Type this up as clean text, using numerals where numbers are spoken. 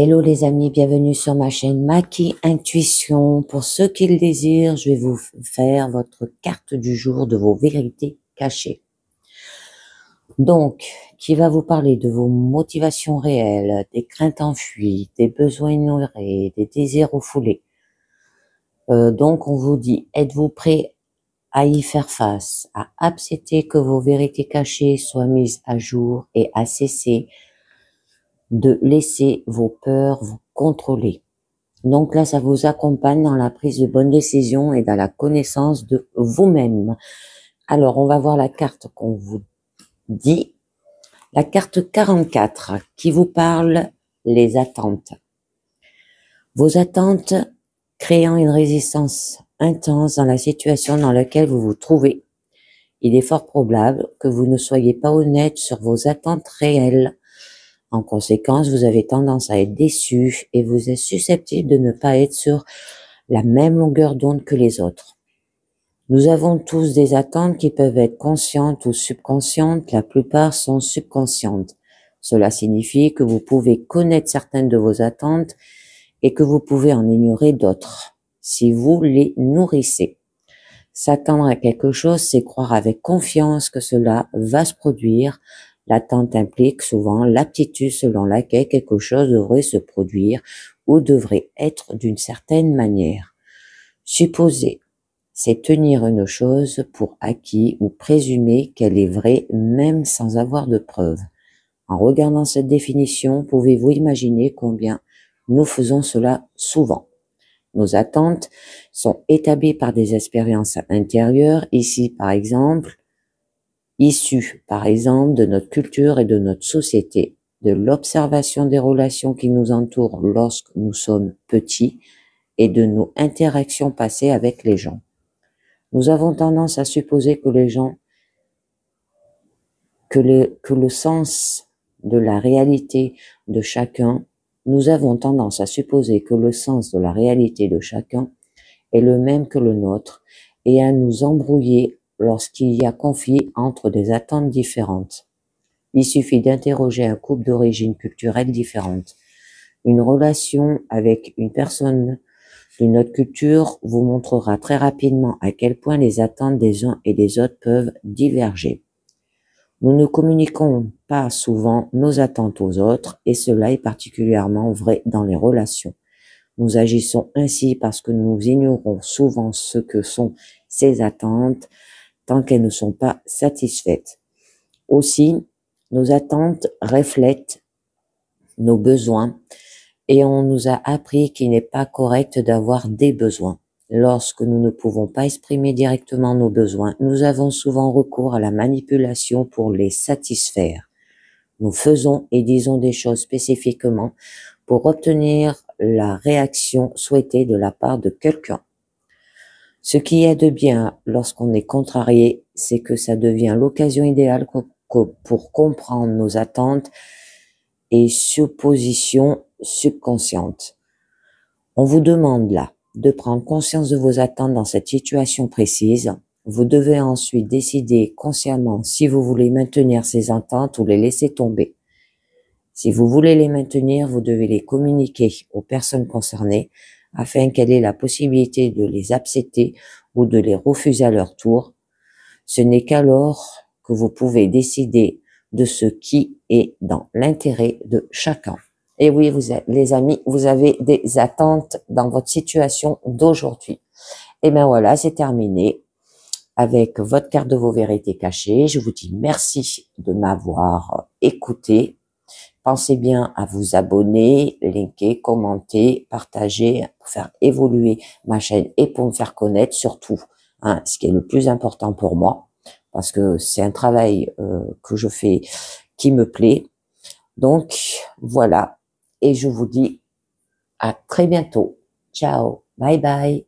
Hello les amis, bienvenue sur ma chaîne Maki Intuition. Pour ceux qui le désirent, je vais vous faire votre carte du jour de vos vérités cachées. Donc, qui va vous parler de vos motivations réelles, des craintes enfuies, des besoins ignorés, des désirs refoulés. Donc, on vous dit, êtes-vous prêt à y faire face, à accepter que vos vérités cachées soient mises à jour et à cesser de laisser vos peurs vous contrôler. Donc là, ça vous accompagne dans la prise de bonnes décisions et dans la connaissance de vous-même. Alors, on va voir la carte qu'on vous dit. La carte 44 qui vous parle les attentes. Vos attentes créant une résistance intense dans la situation dans laquelle vous vous trouvez. Il est fort probable que vous ne soyez pas honnête sur vos attentes réelles. En conséquence, vous avez tendance à être déçu et vous êtes susceptible de ne pas être sur la même longueur d'onde que les autres. Nous avons tous des attentes qui peuvent être conscientes ou subconscientes. La plupart sont subconscientes. Cela signifie que vous pouvez connaître certaines de vos attentes et que vous pouvez en ignorer d'autres si vous les nourrissez. S'attendre à quelque chose, c'est croire avec confiance que cela va se produire. L'attente implique souvent l'aptitude selon laquelle quelque chose devrait se produire ou devrait être d'une certaine manière. Supposer, c'est tenir une chose pour acquis ou présumer qu'elle est vraie même sans avoir de preuves. En regardant cette définition, pouvez-vous imaginer combien nous faisons cela souvent? Nos attentes sont établies par des expériences intérieures, issues par exemple de notre culture et de notre société, de l'observation des relations qui nous entourent lorsque nous sommes petits et de nos interactions passées avec les gens. Nous avons tendance à supposer que les gens, que le sens de la réalité de chacun, nous avons tendance à supposer que le sens de la réalité de chacun est le même que le nôtre et à nous embrouiller lorsqu'il y a conflit entre des attentes différentes. Il suffit d'interroger un couple d'origine culturelle différente. Une relation avec une personne d'une autre culture vous montrera très rapidement à quel point les attentes des uns et des autres peuvent diverger. Nous ne communiquons pas souvent nos attentes aux autres et cela est particulièrement vrai dans les relations. Nous agissons ainsi parce que nous ignorons souvent ce que sont ces attentes tant qu'elles ne sont pas satisfaites. Aussi, nos attentes reflètent nos besoins et on nous a appris qu'il n'est pas correct d'avoir des besoins. Lorsque nous ne pouvons pas exprimer directement nos besoins, nous avons souvent recours à la manipulation pour les satisfaire. Nous faisons et disons des choses spécifiquement pour obtenir la réaction souhaitée de la part de quelqu'un. Ce qui est de bien lorsqu'on est contrarié, c'est que ça devient l'occasion idéale pour comprendre nos attentes et suppositions subconscientes. On vous demande là de prendre conscience de vos attentes dans cette situation précise. Vous devez ensuite décider consciemment si vous voulez maintenir ces attentes ou les laisser tomber. Si vous voulez les maintenir, vous devez les communiquer aux personnes concernées afin qu'elles aient la possibilité de les accepter ou de les refuser à leur tour. Ce n'est qu'alors que vous pouvez décider de ce qui est dans l'intérêt de chacun. Et oui, les amis, vous avez des attentes dans votre situation d'aujourd'hui. Et bien voilà, c'est terminé avec votre carte de vos vérités cachées. Je vous dis merci de m'avoir écouté. Pensez bien à vous abonner, liker, commenter, partager pour faire évoluer ma chaîne et pour me faire connaître surtout, ce qui est le plus important pour moi, parce que c'est un travail que je fais qui me plaît. Donc voilà, et je vous dis à très bientôt. Ciao, bye bye.